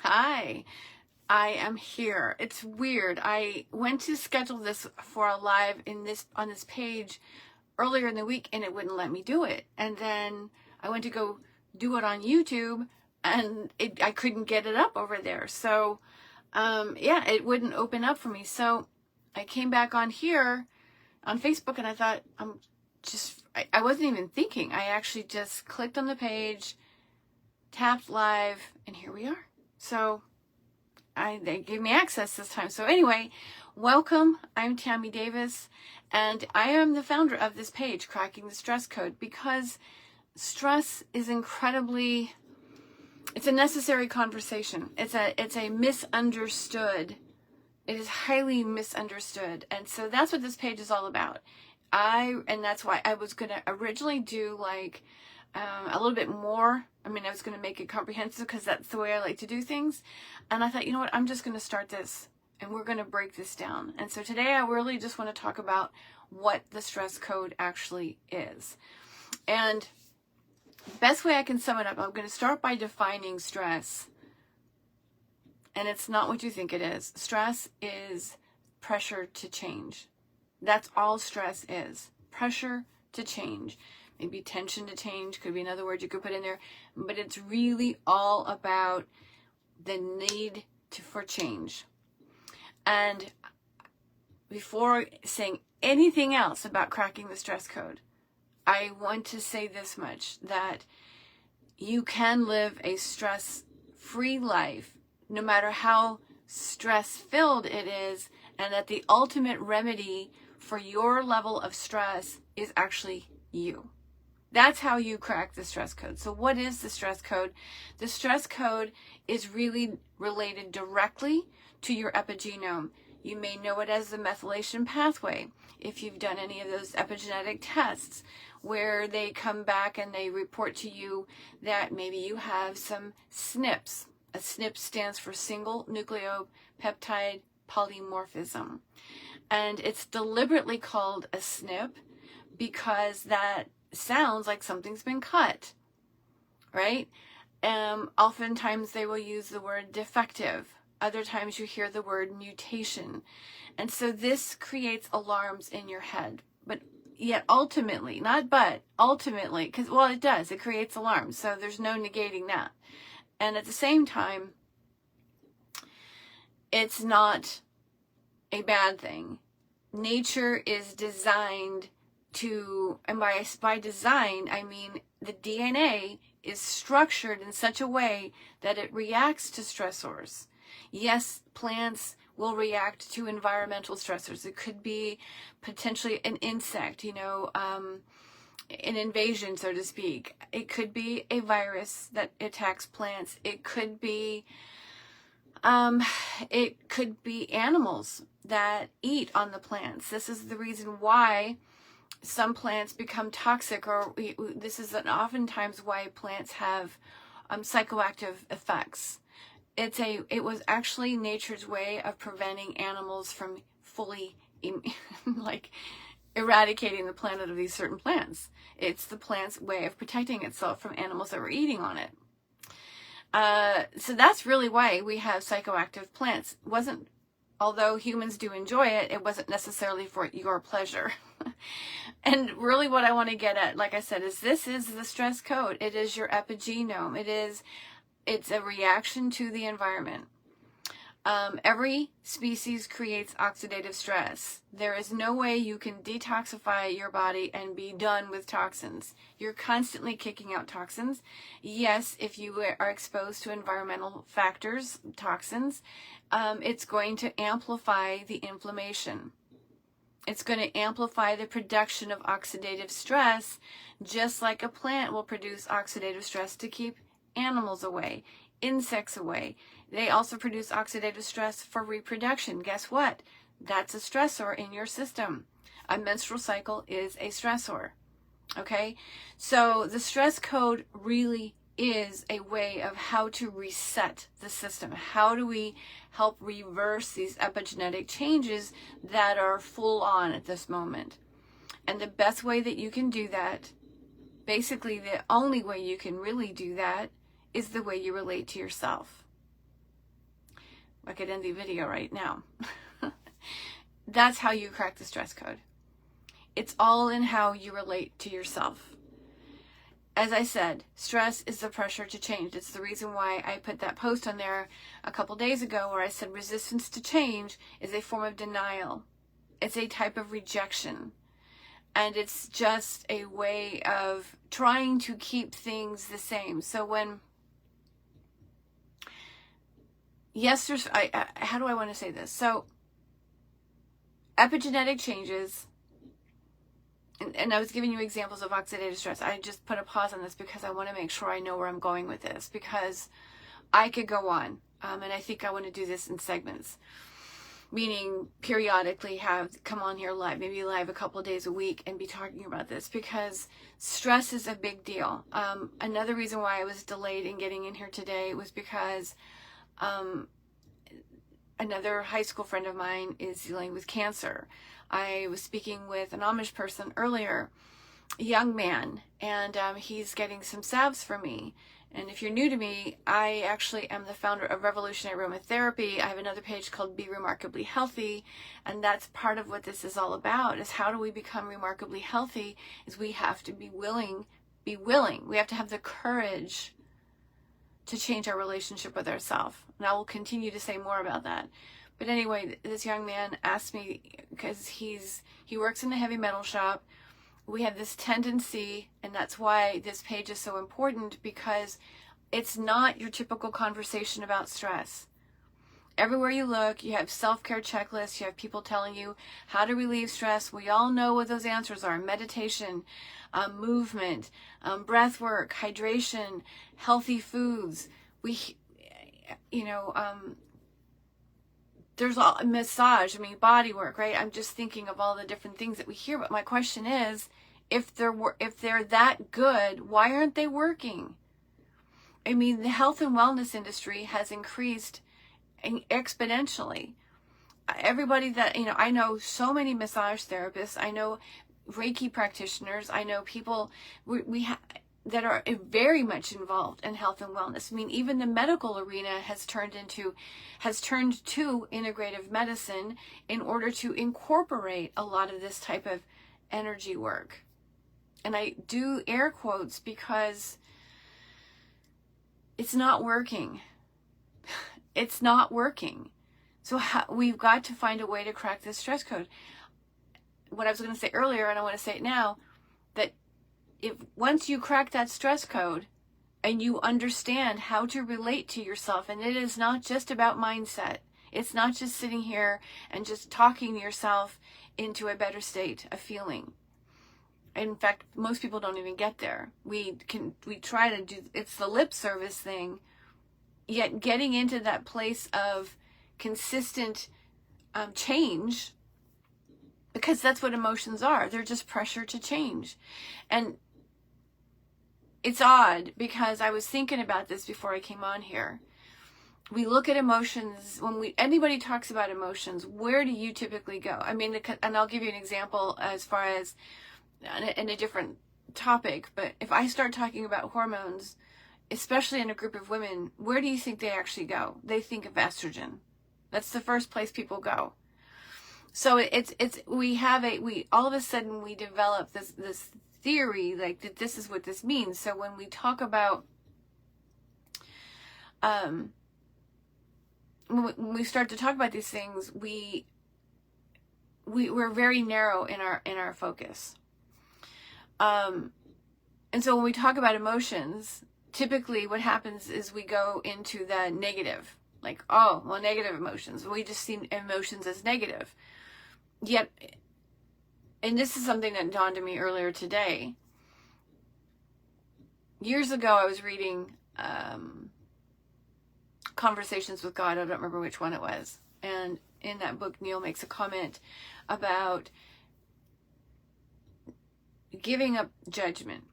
Hi, I am here. It's weird. I went to schedule this for a live on this page earlier in the week and it wouldn't let me do it. And then I went to go do it on YouTube and I couldn't get it up over there. So yeah, it wouldn't open up for me. So I came back on here on Facebook and I thought I wasn't even thinking. I actually just clicked on the page, tapped live, and here we are. So they gave me access this time. So anyway, welcome. I'm Tammy Davis, and I am the founder of this page, Cracking the Stress Code, because stress is it's a necessary conversation. It's a misunderstood. It is highly misunderstood. And so that's what this page is all about. And that's why I was going to originally do like a little bit more. I mean, I was going to make it comprehensive because that's the way I like to do things. And I thought, you know what, I'm just going to start this and we're going to break this down. And so today I really just want to talk about what the stress code actually is. And the best way I can sum it up, I'm going to start by defining stress. And it's not what you think it is. Stress is pressure to change. That's all stress is. Pressure to change. Maybe tension to change, could be another word you could put in there, but it's really all about the need for change. And before saying anything else about cracking the stress code, I want to say this much, that you can live a stress-free life, no matter how stress-filled it is, and that the ultimate remedy for your level of stress is actually you. That's how you crack the stress code. So what is the stress code? The stress code is really related directly to your epigenome. You may know it as the methylation pathway if you've done any of those epigenetic tests where they come back and they report to you that maybe you have some SNPs. A SNP stands for single nucleopeptide polymorphism. And it's deliberately called a SNP because that sounds like something's been cut, right? Oftentimes they will use the word defective. Other times you hear the word mutation. And so this creates alarms in your head. But yet ultimately, because, well, it does. It creates alarms. So there's no negating that. And at the same time, it's not a bad thing. Nature is designed to, and by design, I mean the DNA is structured in such a way that it reacts to stressors. Yes, plants will react to environmental stressors. It could be potentially an insect, an invasion, so to speak. It could be a virus that attacks plants. It could be animals that eat on the plants. This is the reason why some plants become toxic, or this is oftentimes why plants have psychoactive effects. It was actually nature's way of preventing animals from fully eradicating the planet of these certain plants. It's the plant's way of protecting itself from animals that were eating on it. So that's really why we have psychoactive plants. Although humans do enjoy it, it wasn't necessarily for your pleasure. And really what I want to get at, like I said, is this is the stress code. It is your epigenome. It's a reaction to the environment. Every species creates oxidative stress. There is no way you can detoxify your body and be done with toxins. You're constantly kicking out toxins. Yes, if you are exposed to environmental factors, toxins, it's going to amplify the inflammation. It's going to amplify the production of oxidative stress, just like a plant will produce oxidative stress to keep animals away, insects away. They also produce oxidative stress for reproduction. Guess what? That's a stressor in your system. A menstrual cycle is a stressor. Okay? So the stress code really is a way of how to reset the system. How do we help reverse these epigenetic changes that are full on at this moment? And the best way that you can do that, basically the only way you can really do that, is the way you relate to yourself. I could end the video right now. That's how you crack the stress code. It's all in how you relate to yourself. As I said, stress is the pressure to change. It's the reason why I put that post on there a couple days ago where I said resistance to change is a form of denial. It's a type of rejection. And it's just a way of trying to keep things the same. So when, yes, there's, how do I want to say this? So epigenetic changes, and I was giving you examples of oxidative stress. I just put a pause on this because I want to make sure I know where I'm going with this, because I could go on, and I think I want to do this in segments, meaning periodically come on here live, maybe live a couple of days a week, and be talking about this, because stress is a big deal. Another reason why I was delayed in getting in here today was because another high school friend of mine is dealing with cancer. I was speaking with an Amish person earlier, a young man, and he's getting some salves from me. And if you're new to me, I actually am the founder of Revolutionary Aromatherapy. I have another page called Be Remarkably Healthy, and that's part of what this is all about, is how do we become remarkably healthy, is we have to be willing. We have to have the courage to change our relationship with ourselves. And I will continue to say more about that. But anyway, this young man asked me, because he works in a heavy metal shop. We have this tendency, and that's why this page is so important, because it's not your typical conversation about stress. Everywhere you look, you have self-care checklists, you have people telling you how to relieve stress. We all know what those answers are: meditation, movement, breath work, hydration, healthy foods. There's a massage, body work, right? I'm just thinking of all the different things that we hear. But my question is, if they're that good, why aren't they working? The health and wellness industry has increased exponentially. Everybody that, I know so many massage therapists, I know Reiki practitioners, I know people that are very much involved in health and wellness. Even the medical arena has turned to integrative medicine in order to incorporate a lot of this type of energy work. And I do air quotes because it's not working. It's not working. So we've got to find a way to crack this stress code. What I was going to say earlier, and I want to say it now, that if once you crack that stress code and you understand how to relate to yourself, and it is not just about mindset, it's not just sitting here and just talking yourself into a better state of feeling. In fact, most people don't even get there. We try to do, it's the lip service thing, yet getting into that place of consistent change, because that's what emotions are. They're just pressure to change. And it's odd, because I was thinking about this before I came on here. We look at emotions, when anybody talks about emotions, where do you typically go? And I'll give you an example as far as in a different topic, but if I start talking about hormones, especially in a group of women, where do you think they actually go? They think of estrogen. That's the first place people go. So we all of a sudden we develop this theory, like, that this is what this means. So when we talk about when we start to talk about these things, we're very narrow in our focus. And so when we talk about emotions, typically what happens is we go into the negative, like, oh, well, negative emotions. We just see emotions as negative. Yet, and this is something that dawned on me earlier today. Years ago, I was reading Conversations with God. I don't remember which one it was. And in that book, Neil makes a comment about giving up judgment.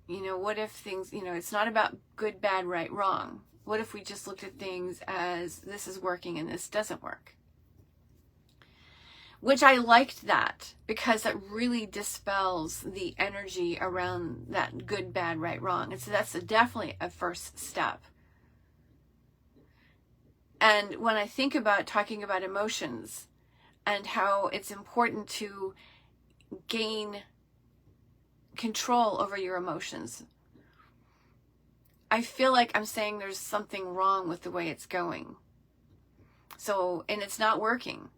What if things, it's not about good, bad, right, wrong. What if we just looked at things as this is working and this doesn't work? Which I liked that, because that really dispels the energy around that good, bad, right, wrong. And so that's definitely a first step. And when I think about talking about emotions and how it's important to gain control over your emotions, I feel like I'm saying there's something wrong with the way it's going. So, and it's not working.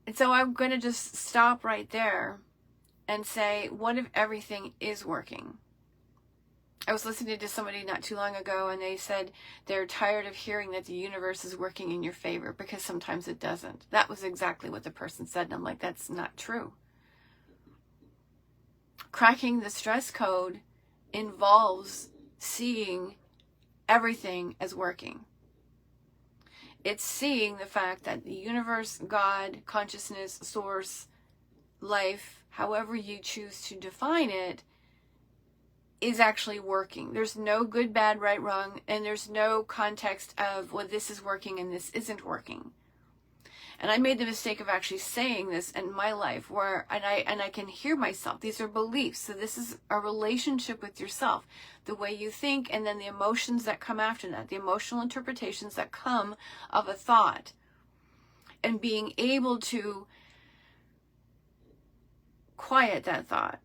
And so I'm going to just stop right there and say, what if everything is working? I was listening to somebody not too long ago, and they said they're tired of hearing that the universe is working in your favor because sometimes it doesn't. That was exactly what the person said, and I'm like, that's not true. Cracking the stress code involves seeing everything as working. It's seeing the fact that the universe, God, consciousness, source, life, however you choose to define it, is actually working. There's no good, bad, right, wrong, and there's no context of, well, this is working and this isn't working. And I made the mistake of actually saying this in my life, where and I can hear myself. These are beliefs. So this is a relationship with yourself, the way you think, and then the emotions that come after that, the emotional interpretations that come of a thought, and being able to quiet that thought.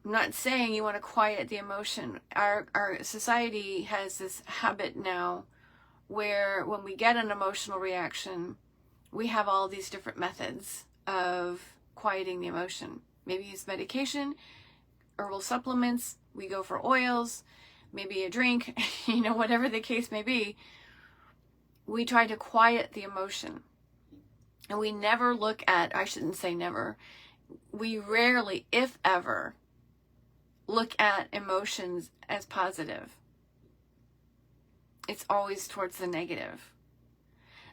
I'm not saying you want to quiet the emotion. Our society has this habit now where when we get an emotional reaction, we have all these different methods of quieting the emotion. Maybe use medication, herbal supplements, we go for oils, maybe a drink, whatever the case may be. We try to quiet the emotion. And we never look at, I shouldn't say never, we rarely, if ever, look at emotions as positive. It's always towards the negative.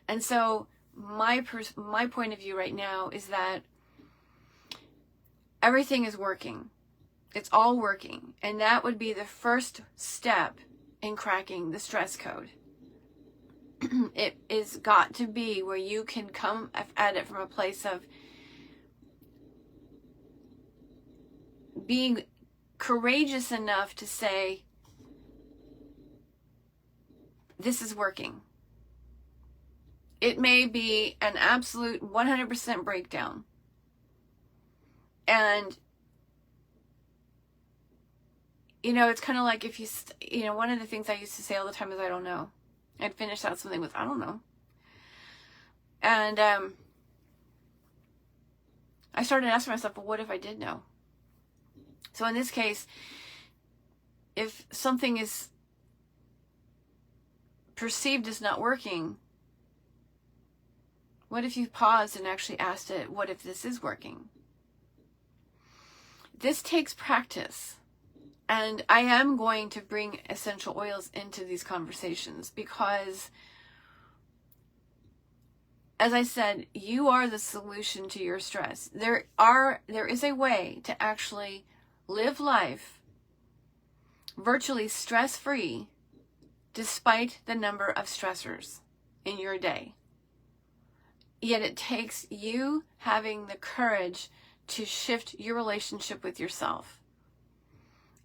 And so my point of view right now is that everything is working. It's all working. And that would be the first step in cracking the stress code. It is got to be where you can come at it from a place of being courageous enough to say, this is working. It may be an absolute 100% breakdown. And, it's kind of like if you, one of the things I used to say all the time is, I don't know. I'd finish out something with, I don't know. And I started asking myself, well, what if I did know? So in this case, if something is perceived as not working, what if you paused and actually asked it, what if this is working? This takes practice. And I am going to bring essential oils into these conversations because, as I said, you are the solution to your stress. There is a way to actually live life virtually stress-free despite the number of stressors in your day. Yet it takes you having the courage to shift your relationship with yourself.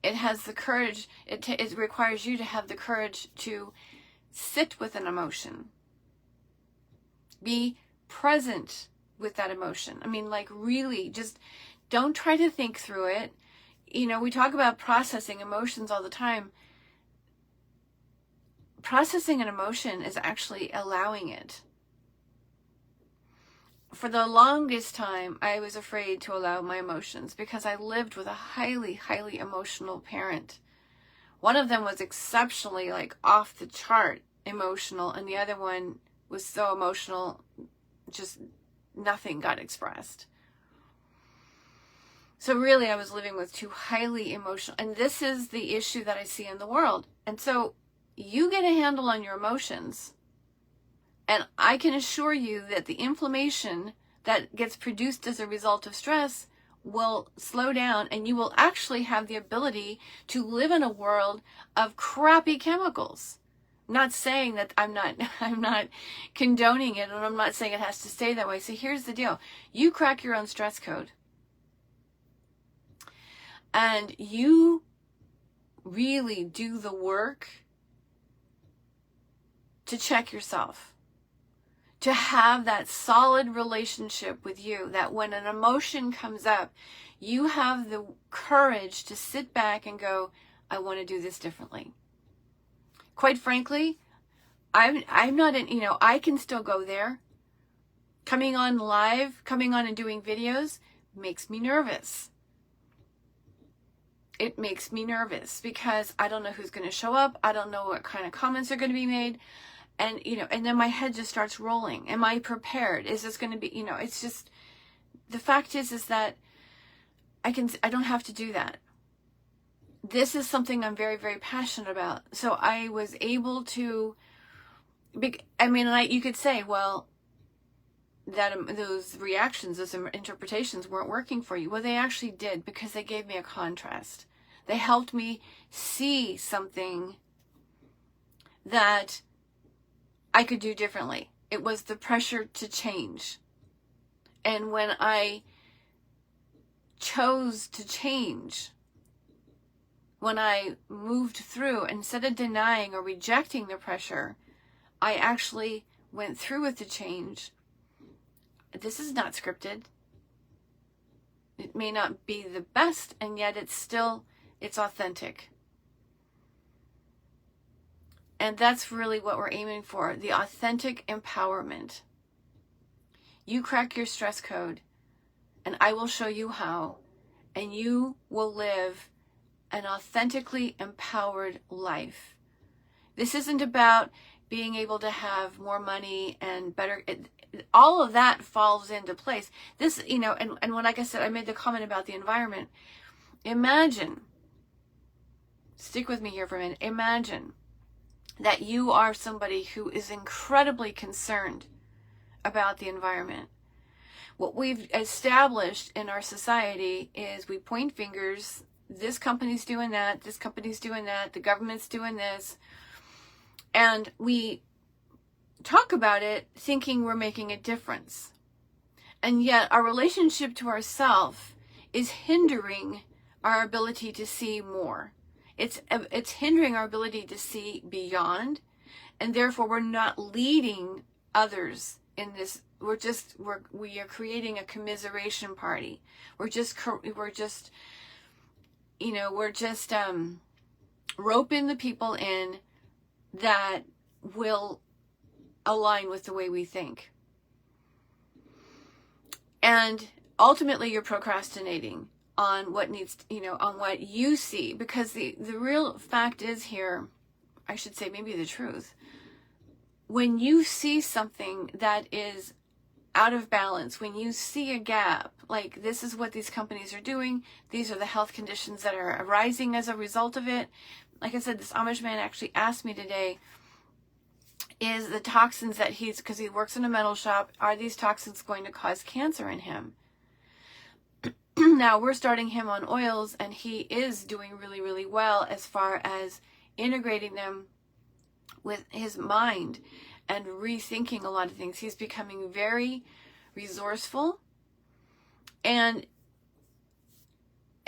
It has the courage, it requires you to have the courage to sit with an emotion. Be present with that emotion. Really, just don't try to think through it. We talk about processing emotions all the time. Processing an emotion is actually allowing it. For the longest time, I was afraid to allow my emotions because I lived with a highly, highly emotional parent. One of them was exceptionally off the chart emotional, and the other one was so emotional, just nothing got expressed. So really, I was living with two highly emotional, and this is the issue that I see in the world. And so you get a handle on your emotions, and I can assure you that the inflammation that gets produced as a result of stress will slow down, and you will actually have the ability to live in a world of crappy chemicals. I'm not saying that I'm not condoning it, and I'm not saying it has to stay that way. So here's the deal. You crack your own stress code. And you really do the work to check yourself, to have that solid relationship with you, that when an emotion comes up, you have the courage to sit back and go, I want to do this differently. Quite frankly, I'm not in, I can still go there. Coming on live, coming on and doing videos makes me nervous. It makes me nervous because I don't know who's going to show up. I don't know what kind of comments are going to be made. And, and then my head just starts rolling. Am I prepared? Is this going to be, it's just, the fact is that I don't have to do that. This is something I'm very, very passionate about. So I was able to, you could say, well, that those reactions, those interpretations weren't working for you. Well, they actually did, because they gave me a contrast. They helped me see something that I could do differently. It was the pressure to change. And when I chose to change, when I moved through, instead of denying or rejecting the pressure, I actually went through with the change. This is not scripted. It may not be the best, and yet it's authentic. And that's really what we're aiming for, the authentic empowerment. You crack your stress code, and I will show you how, and you will live an authentically empowered life. This isn't about being able to have more money and better, all of that falls into place. This, and when, like I said, I made the comment about the environment. Imagine, stick with me here for a minute, imagine that you are somebody who is incredibly concerned about the environment. What we've established in our society is we point fingers. This company's doing that, this company's doing that, the government's doing this. And we talk about it thinking we're making a difference. And yet our relationship to ourselves is hindering our ability to see more. It's hindering our ability to see beyond, and therefore we're not leading others in this. We are creating a commiseration party. We're just roping the people in that will align with the way we think. And ultimately you're procrastinating on what needs, on what you see, because the real fact is here, I should say maybe the truth, when you see something that is out of balance, when you see a gap, like this is what these companies are doing, these are the health conditions that are arising as a result of it. Like I said, this Amish man actually asked me today, is the toxins that because he works in a metal shop, are these toxins going to cause cancer in him? Now we're starting him on oils, and he is doing really, really well as far as integrating them with his mind and rethinking a lot of things. He's becoming very resourceful and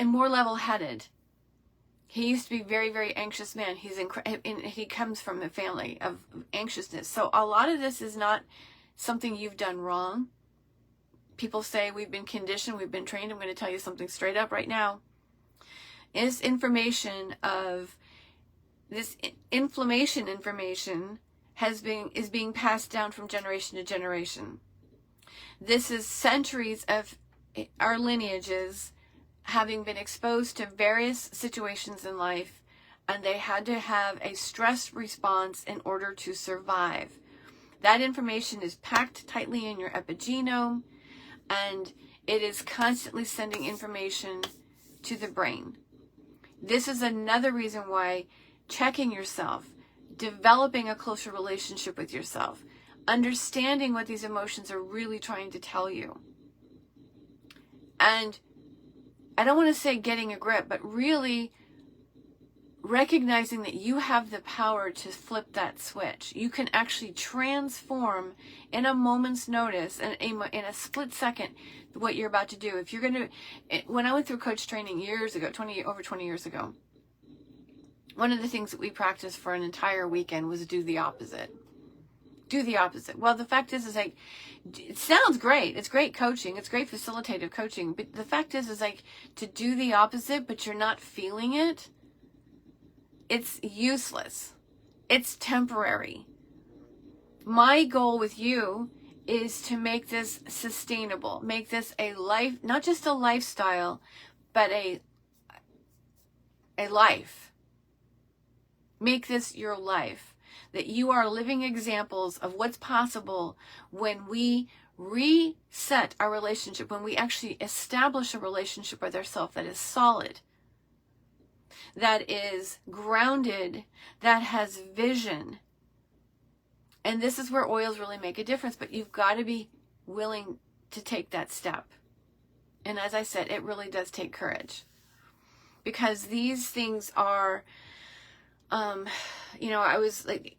more level-headed. He used to be a very, very anxious man. He comes from a family of anxiousness. So a lot of this is not something you've done wrong. People say we've been conditioned, we've been trained. I'm going to tell you something straight up right now. This inflammation information is being passed down from generation to generation. This is centuries of our lineages having been exposed to various situations in life, and they had to have a stress response in order to survive. That information is packed tightly in your epigenome, and it is constantly sending information to the brain. This is another reason why checking yourself, developing a closer relationship with yourself, understanding what these emotions are really trying to tell you. And I don't want to say getting a grip, but really recognizing that you have the power to flip that switch. You can actually transform in a moment's notice, and in a split second, what you're about to do. If you're going to, when I went through coach training years ago, over 20 years ago, One of the things that we practiced for an entire weekend was do the opposite. Do the opposite. Well, the fact is like, it sounds great. It's great coaching. It's great facilitative coaching. But the fact is like, to do the opposite, but you're not feeling it, it's useless. It's temporary. My goal with you is to make this sustainable. Make this a life, not just a lifestyle, but a life. Make this your life. That you are living examples of what's possible when we reset our relationship, when we actually establish a relationship with ourselves that is solid, that is grounded, that has vision. And this is where oils really make a difference, but you've got to be willing to take that step. And as I said, it really does take courage, because these things are, I was like,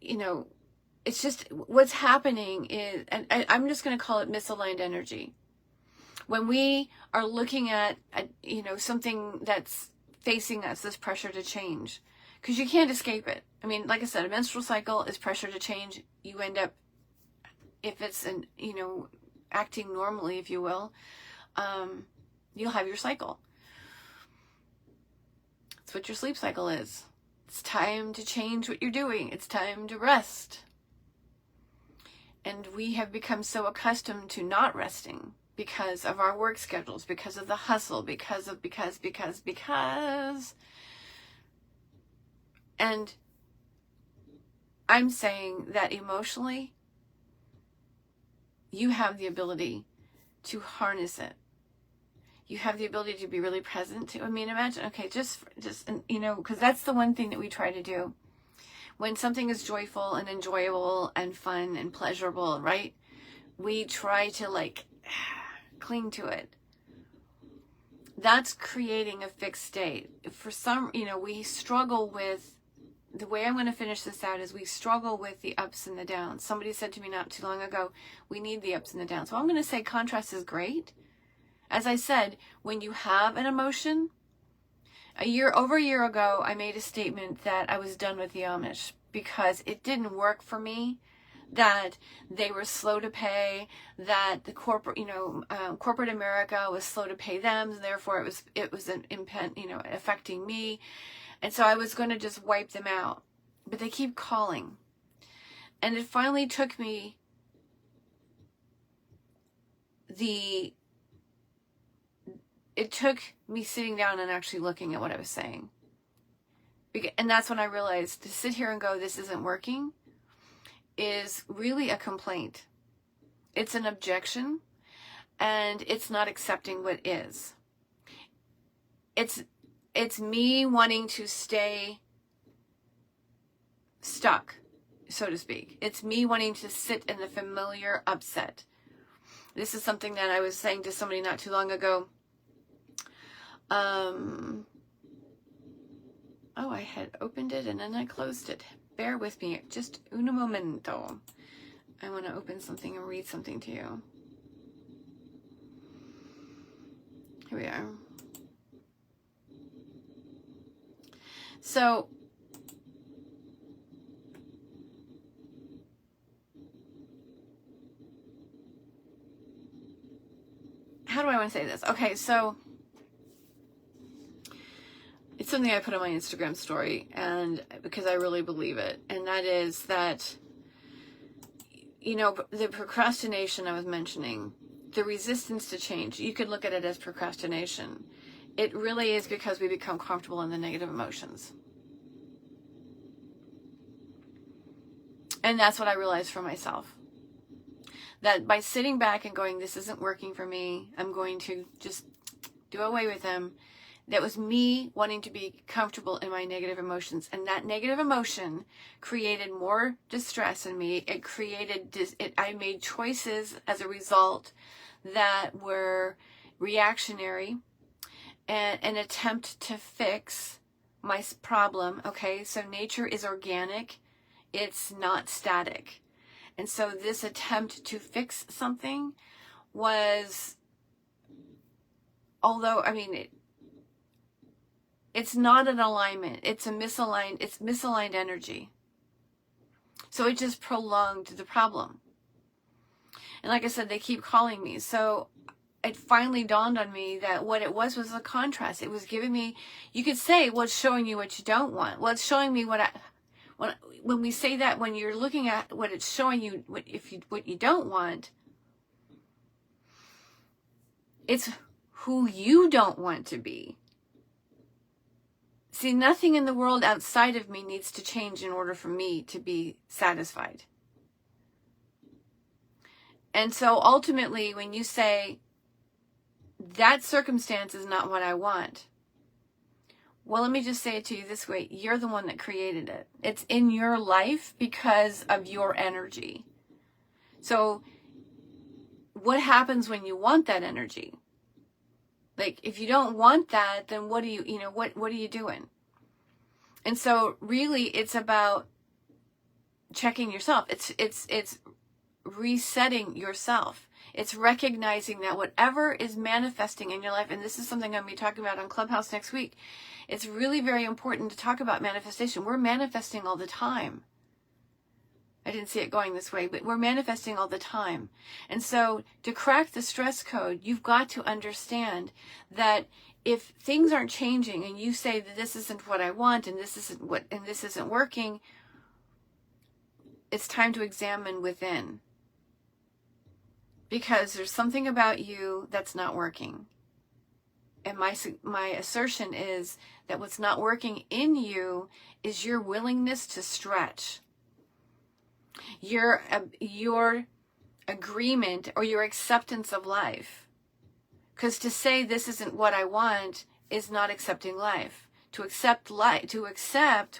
it's just what's happening is, and I'm just going to call it misaligned energy. When we are looking at, something that's facing us, this pressure to change, because you can't escape it. I mean, like I said, a menstrual cycle is pressure to change. You end up, if it's acting normally, if you will, you'll have your cycle. That's what your sleep cycle is. It's time to change what you're doing. It's time to rest. And we have become so accustomed to not resting because of our work schedules, because of the hustle, because. And I'm saying that emotionally, you have the ability to harness it. You have the ability to be really present. I mean, imagine, okay, just, because that's the one thing that we try to do. When something is joyful and enjoyable and fun and pleasurable, right? We try to cling to it. That's creating a fixed state. For some, we struggle with, the way I'm going to finish this out is we struggle with the ups and the downs. Somebody said to me not too long ago, we need the ups and the downs. Well, I'm going to say contrast is great. As I said, when you have an emotion, over a year ago, I made a statement that I was done with the Amish because it didn't work for me, that they were slow to pay, that the corporate America was slow to pay them, and therefore it was affecting me. And so I was going to just wipe them out. But they keep calling. And it finally took me sitting down and actually looking at what I was saying. And that's when I realized to sit here and go, this isn't working, is really a complaint. It's an objection, and it's not accepting what is. It's me wanting to stay stuck, so to speak. It's me wanting to sit in the familiar upset. This is something that I was saying to somebody not too long ago. I had opened it and then I closed it. Bear with me, just un momento. I want to open something and read something to you. Here we are. So, how do I want to say this? Okay, so it's something I put on my Instagram story, and because I really believe it, and that is that, the procrastination I was mentioning, the resistance to change, you could look at it as procrastination. It really is because we become comfortable in the negative emotions. And that's what I realized for myself. That by sitting back and going, this isn't working for me, I'm going to just do away with them. That was me wanting to be comfortable in my negative emotions. And that negative emotion created more distress in me. It created, I made choices as a result that were reactionary and an attempt to fix my problem. Okay, so nature is organic. It's not static. And so this attempt to fix something was, although, It's not an alignment. It's misaligned energy. So it just prolonged the problem. And like I said, they keep calling me. So it finally dawned on me that what it was a contrast. It was giving me, you could say, well, it's showing you what you don't want. Well, it's showing me when we say that, when you're looking at what it's showing you, what you don't want, it's who you don't want to be. See, nothing in the world outside of me needs to change in order for me to be satisfied. And so ultimately, when you say, that circumstance is not what I want, well, let me just say it to you this way. You're the one that created it. It's in your life because of your energy. So what happens when you want that energy? Like, if you don't want that, then what are you doing? And so really it's about checking yourself. It's resetting yourself. It's recognizing that whatever is manifesting in your life, and this is something I'm going to be talking about on Clubhouse next week, it's really very important to talk about manifestation. We're manifesting all the time. I didn't see it going this way, but we're manifesting all the time. And so to crack the stress code, you've got to understand that if things aren't changing and you say that this isn't what I want and this isn't working, it's time to examine within. Because there's something about you that's not working. And my assertion is that what's not working in you is your willingness to stretch. Your agreement or your acceptance of life. Because to say this isn't what I want is not accepting life. To accept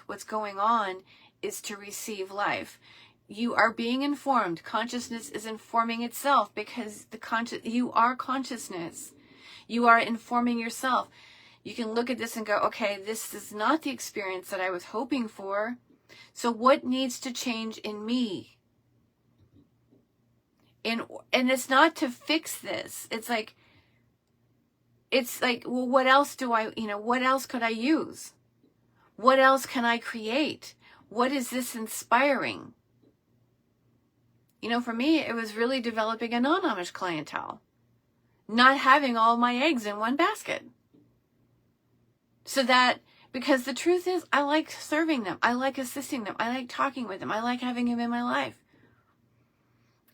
what's going on is to receive life. You are being informed. Consciousness is informing itself because you are consciousness. You are informing yourself. You can look at this and go, okay, this is not the experience that I was hoping for. So what needs to change in me? And it's not to fix this. It's like, well, what else what else could I use? What else can I create? What is this inspiring? For me, it was really developing a non-Amish clientele. Not having all my eggs in one basket. So that, because the truth is, I like serving them. I like assisting them. I like talking with them. I like having them in my life.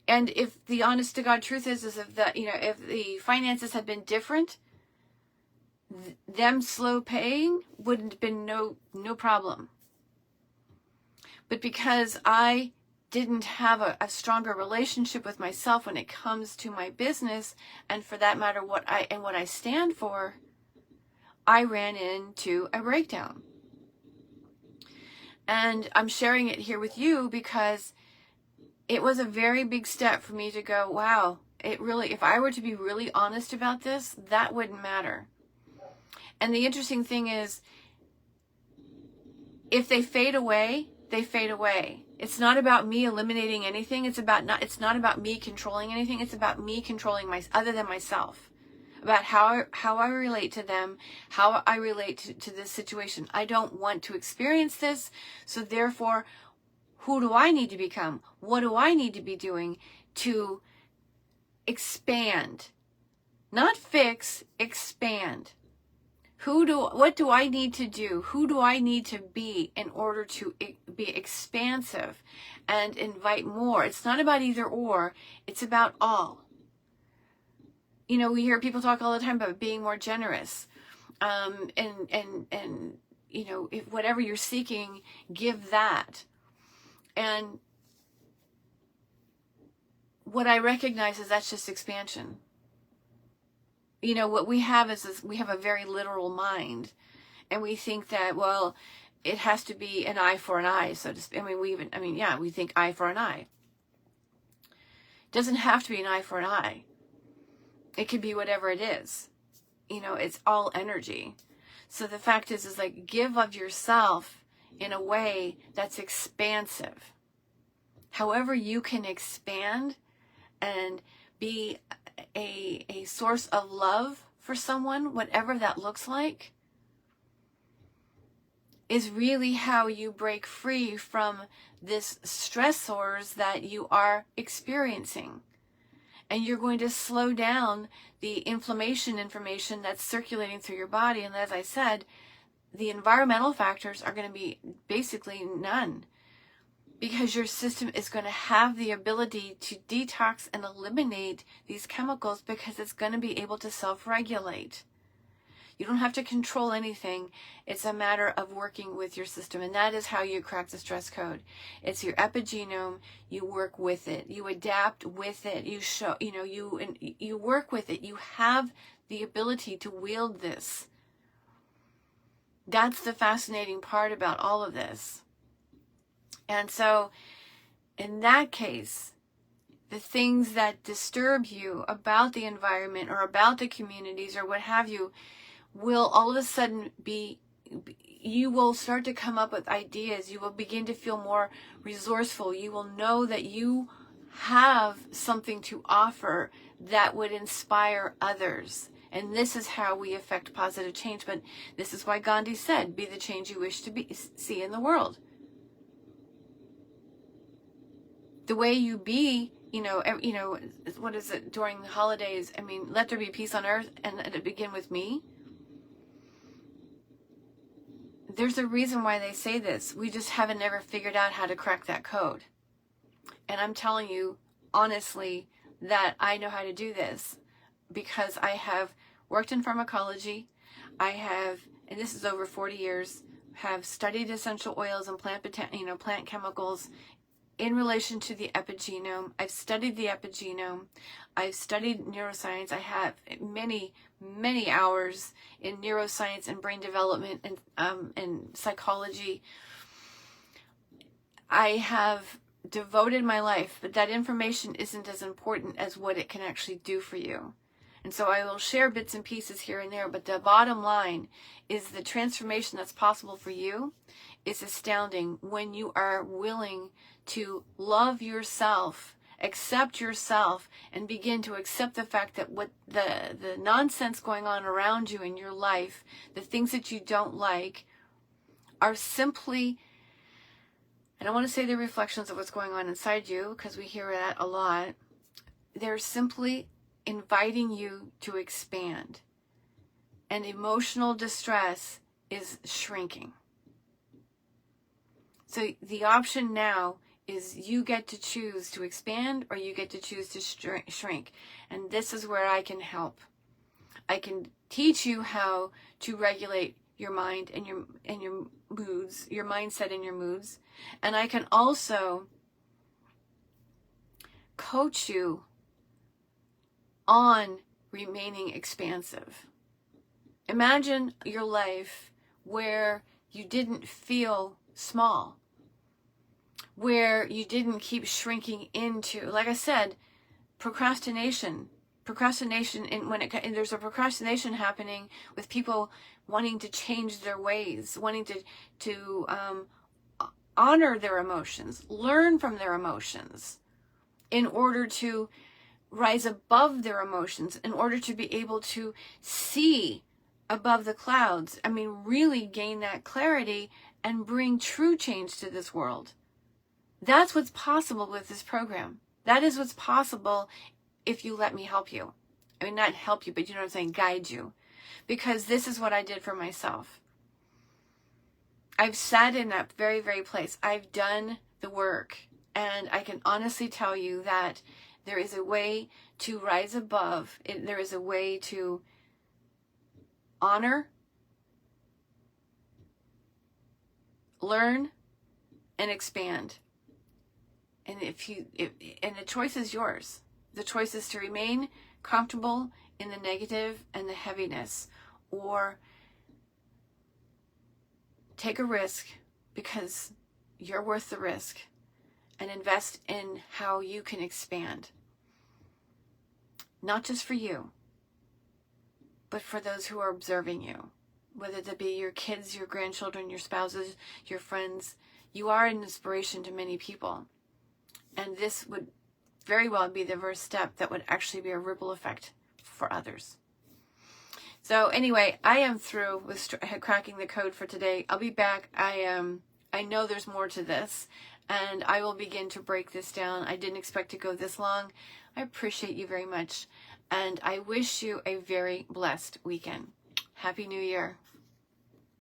And if the honest to God truth is if the finances had been different, them slow paying wouldn't have been no problem. But because I didn't have a stronger relationship with myself when it comes to my business, and for that matter, what I stand for, I ran into a breakdown. And I'm sharing it here with you because it was a very big step for me to go, wow, if I were to be really honest about this, that wouldn't matter. And the interesting thing is, if they fade away, they fade away. It's not about me eliminating anything. It's not about me controlling anything. It's about me controlling other than myself. About how I relate to them, how I relate to this situation. I don't want to experience this, so therefore, who do I need to become? What do I need to be doing to expand? Not fix, expand. What do I need to do? Who do I need to be in order to be expansive and invite more? It's not about either or, it's about all. We hear people talk all the time about being more generous. And if whatever you're seeking, give that. And what I recognize is that's just expansion. What we have is we have a very literal mind, and we think that, well, it has to be an eye for an eye, so to speak. We think eye for an eye. It doesn't have to be an eye for an eye. It could be whatever it is. It's all energy. So the fact is like, give of yourself in a way that's expansive. However you can expand and be a source of love for someone, whatever that looks like, is really how you break free from this stressors that you are experiencing. And you're going to slow down the inflammation information that's circulating through your body. And as I said, the environmental factors are going to be basically none, because your system is going to have the ability to detox and eliminate these chemicals, because it's going to be able to self-regulate. You don't have to control anything. It's a matter of working with your system. And that is how you crack the stress code. It's your epigenome. You work with it. You adapt with it. You work with it. You have the ability to wield this. That's the fascinating part about all of this. And so, in that case, the things that disturb you about the environment or about the communities or what have you will all of a sudden you will start to come up with ideas. You will begin to feel more resourceful. You will know that you have something to offer that would inspire others. And this is how we affect positive change. But this is why Gandhi said, be the change you wish to see in the world. The way you be, what is it, during the holidays? I mean, let there be peace on earth and let it begin with me. There's a reason why they say this. We just haven't ever figured out how to crack that code. And I'm telling you, honestly, that I know how to do this because I have worked in pharmacology. I have, and this is over 40 years, have studied essential oils and plant chemicals in relation to the epigenome. I've studied the epigenome. I've studied neuroscience. I have many, many hours in neuroscience and brain development and psychology. I have devoted my life, but that information isn't as important as what it can actually do for you. And so I will share bits and pieces here and there, but the bottom line is the transformation that's possible for you is astounding when you are willing to love yourself, accept yourself, and begin to accept the fact that what the nonsense going on around you in your life, the things that you don't like, are simply, I don't want to say the reflections of what's going on inside you, because we hear that a lot. They're simply inviting you to expand. And emotional distress is shrinking. So the option now is you get to choose to expand or you get to choose to shrink. And this is where I can help. I can teach you how to regulate your mind and your moods, your mindset and your moods. And I can also coach you on remaining expansive. Imagine your life where you didn't feel small, where you didn't keep shrinking into, like I said, procrastination, and there's a procrastination happening with people wanting to change their ways, wanting to honor their emotions, learn from their emotions in order to rise above their emotions, in order to be able to see above the clouds. I mean, really gain that clarity and bring true change to this world. That's what's possible with this program. That is what's possible if you let me help you. I mean, not help you, but you know what I'm saying, guide you. Because this is what I did for myself. I've sat in that very, very place. I've done the work. And I can honestly tell you that there is a way to rise above. There is a way to honor, learn, and expand. And and the choice is yours. The choice is to remain comfortable in the negative and the heaviness, or take a risk because you're worth the risk and invest in how you can expand. Not just for you, but for those who are observing you, whether that be your kids, your grandchildren, your spouses, your friends. You are an inspiration to many people. And this would very well be the first step that would actually be a ripple effect for others. So anyway, I am through with cracking the code for today. I'll be back. I know there's more to this, and I will begin to break this down. I didn't expect to go this long. I appreciate you very much, and I wish you a very blessed weekend. Happy New Year.